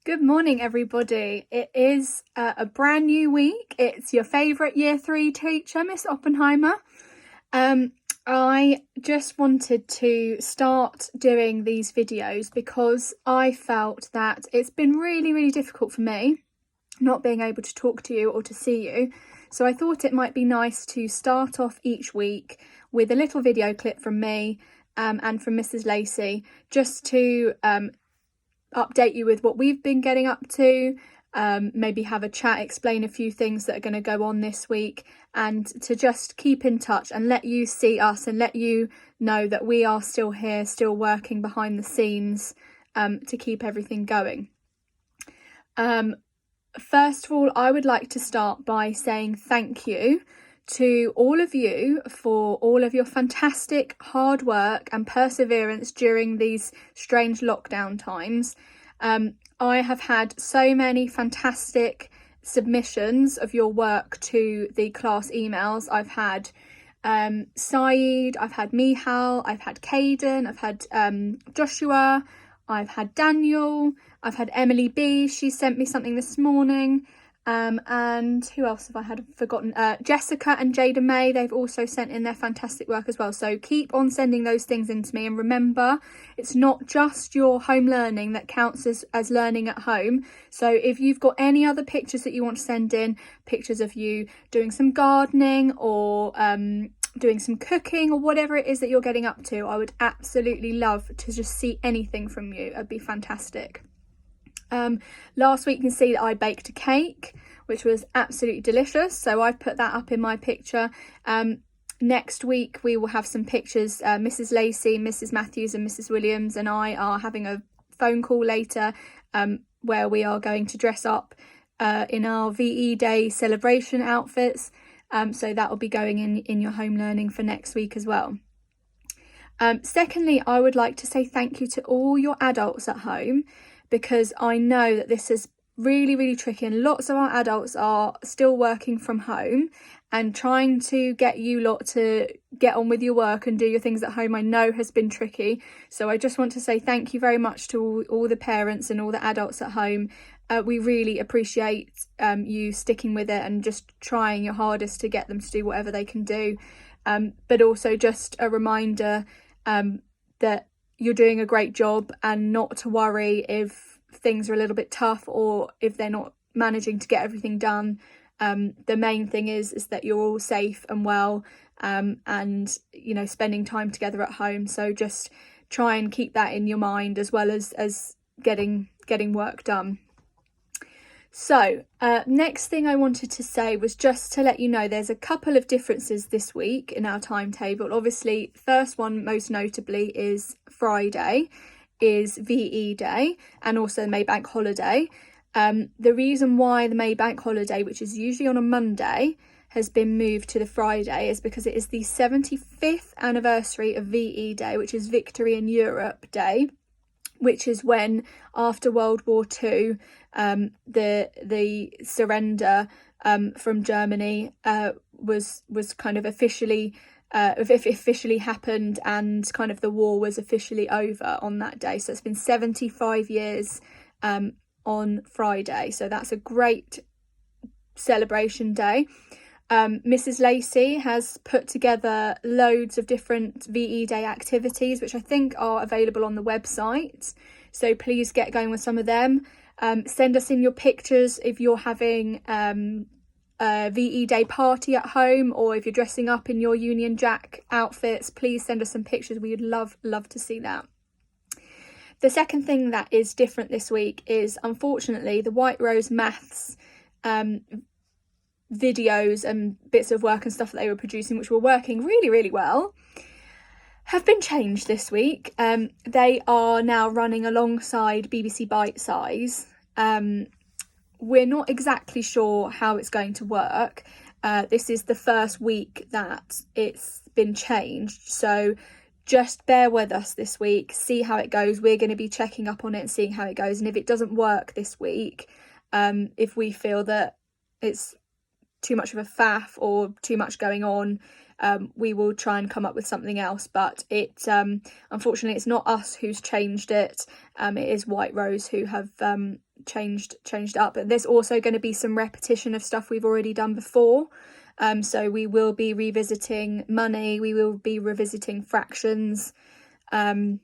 Good morning, everybody. It is a brand new week. It's your favourite Year 3 teacher, Miss Oppenheimer. I just wanted to start doing these videos because I felt that it's been really difficult for me not being able to talk to you or to see you. So I thought it might be nice to start off each week with a little video clip from me and from Mrs. Lacey, just to update you with what we've been getting up to, maybe have a chat, explain a few things that are going to go on this week, and to just keep in touch and let you see us and let you know that we are still here, still working behind the scenes to keep everything going. First of all, I would like to start by saying thank you to all of you for all of your fantastic hard work and perseverance during these strange lockdown times. I have had so many fantastic submissions of your work to the class emails. I've had Saeed, I've had Mihal, I've had Caden, I've had Joshua, I've had Daniel, I've had Emily B. She sent me something this morning. And who else have I had forgotten? Jessica and Jada May, they've also sent in their fantastic work as well. So keep on sending those things in to me. And remember, it's not just your home learning that counts as learning at home. So if you've got any other pictures that you want to send in, pictures of you doing some gardening or doing some cooking or whatever it is that you're getting up to, I would absolutely love to just see anything from you. It'd be fantastic. Last week you can see that I baked a cake, which was absolutely delicious, so I've put that up in my picture. Next week we will have some pictures. Mrs. Lacey, Mrs. Matthews and Mrs. Williams and I are having a phone call later where we are going to dress up in our VE Day celebration outfits, so that will be going in your home learning for next week as well. Secondly, I would like to say thank you to all your adults at home, because I know that this is really tricky and lots of our adults are still working from home, and trying to get you lot to get on with your work and do your things at home I know has been tricky. So I just want to say thank you very much to all the parents and all the adults at home. We really appreciate you sticking with it and just trying your hardest to get them to do whatever they can do. But also just a reminder that you're doing a great job, and not to worry if things are a little bit tough or if they're not managing to get everything done. The main thing is that you're all safe and well, and you know, spending time together at home. So just try and keep that in your mind, as well as getting work done. So next thing I wanted to say was just to let you know there's a couple of differences this week in our timetable. Obviously, first one most notably is Friday is VE Day and also the May Bank holiday. The reason why the May Bank holiday, which is usually on a Monday, has been moved to the Friday is because it is the 75th anniversary of VE Day, which is Victory in Europe Day, which is when, after World War II, the surrender from Germany was kind of officially happened, and kind of the war was officially over on that day. So it's been 75 years on Friday. So that's a great celebration day. Mrs. Lacey has put together loads of different VE Day activities, which I think are available on the website. So please get going with some of them. Send us in your pictures if you're having a VE Day party at home, or if you're dressing up in your Union Jack outfits. Please send us some pictures. We would love to see that. The second thing that is different this week is, unfortunately, the White Rose Maths videos and bits of work and stuff that they were producing, which were working really well, have been changed this week. They are now running alongside BBC Bite Size. We're not exactly sure how it's going to work. This is the first week that it's been changed, so just bear with us this week, see how it goes. We're going to be checking up on it and seeing how it goes, and if it doesn't work this week, if we feel that it's too much of a faff or too much going on, we will try and come up with something else. But unfortunately it's not us who's changed it. It is White Rose who have changed up. But there's also going to be some repetition of stuff we've already done before. So we will be revisiting money, we will be revisiting fractions, and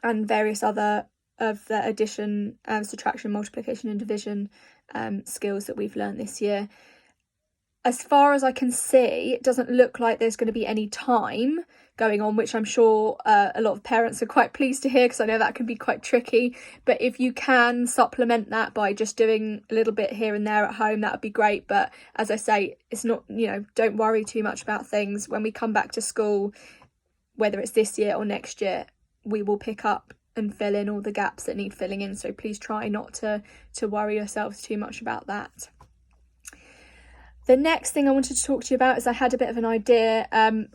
various other of the addition, subtraction, multiplication and division skills that we've learned this year. As far as I can see, it doesn't look like there's going to be any time going on, which I'm sure a lot of parents are quite pleased to hear, because I know that can be quite tricky. But if you can supplement that by just doing a little bit here and there at home, that would be great. But as I say, it's not, don't worry too much about things. When we come back to school, whether it's this year or next year, we will pick up and fill in all the gaps that need filling in. So please try not to worry yourselves too much about that. The next thing I wanted to talk to you about is I had a bit of an idea.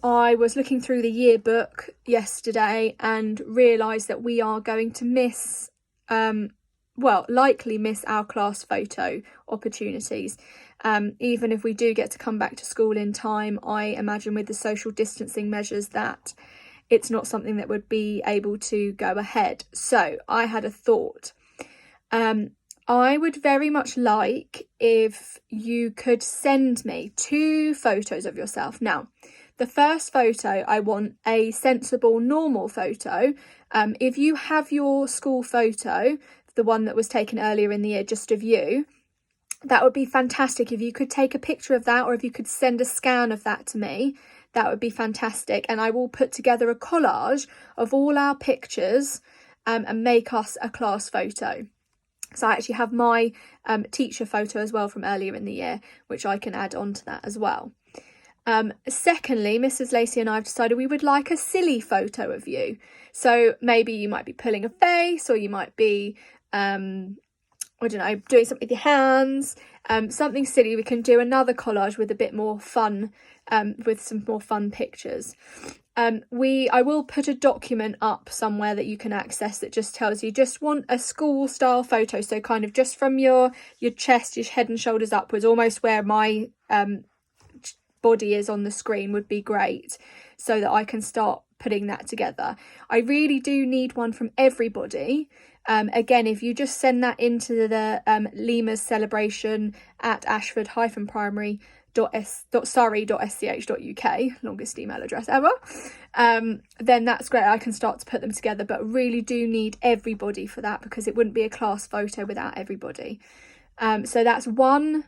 I was looking through the yearbook yesterday and realised that we are going to miss, likely miss our class photo opportunities. Even if we do get to come back to school in time, I imagine with the social distancing measures that it's not something that would be able to go ahead. So I had a thought. I would very much like if you could send me 2 photos of yourself. Now, the first photo, I want a sensible, normal photo. If you have your school photo, the one that was taken earlier in the year, just of you, that would be fantastic. If you could take a picture of that, or if you could send a scan of that to me, that would be fantastic. And I will put together a collage of all our pictures and make us a class photo. So I actually have my teacher photo as well from earlier in the year, which I can add on to that as well. Secondly, Mrs. Lacey and I have decided we would like a silly photo of you. So maybe you might be pulling a face, or you might be, doing something with your hands, something silly. We can do another collage with a bit more fun, with some more fun pictures. I will put a document up somewhere that you can access that just tells you, just want a school style photo. So kind of just from your chest, your head and shoulders upwards, almost where my body is on the screen would be great, so that I can start putting that together. I really do need one from everybody. Again, if you just send that into the Lemurs celebration at ashford-primary.sch.uk, longest email address ever, then that's great. I can start to put them together, but really do need everybody for that, because it wouldn't be a class photo without everybody. So that's one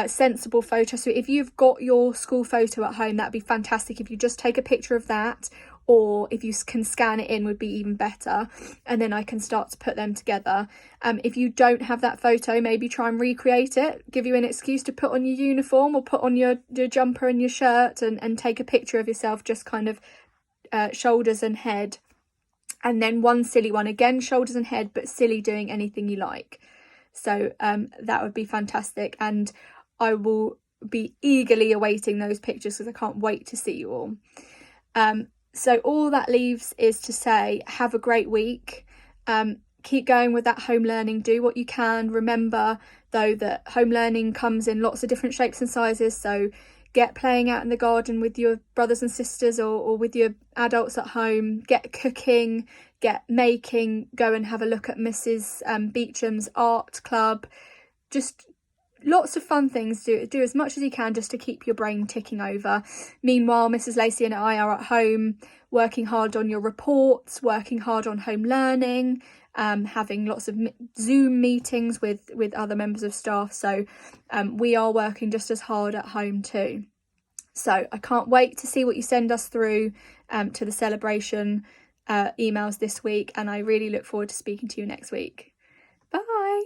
sensible photo. So if you've got your school photo at home, that'd be fantastic. If you just take a picture of that, or if you can scan it in, would be even better, and then I can start to put them together. If you don't have that photo, maybe try and recreate it, give you an excuse to put on your uniform or put on your jumper and your shirt, and take a picture of yourself, just kind of shoulders and head, and then one silly one, again shoulders and head, but silly, doing anything you like. So that would be fantastic, and I will be eagerly awaiting those pictures, because I can't wait to see you all. So all that leaves is to say, have a great week. Keep going with that home learning. Do what you can. Remember, though, that home learning comes in lots of different shapes and sizes. So get playing out in the garden with your brothers and sisters, or with your adults at home. Get cooking, get making. Go and have a look at Mrs. Beecham's art club. Just lots of fun things. Do as much as you can just to keep your brain ticking over. Meanwhile, Mrs. Lacey and I are at home working hard on your reports, working hard on home learning, having lots of Zoom meetings with other members of staff. So we are working just as hard at home too. So I can't wait to see what you send us through to the celebration emails this week, and I really look forward to speaking to you next week. Bye.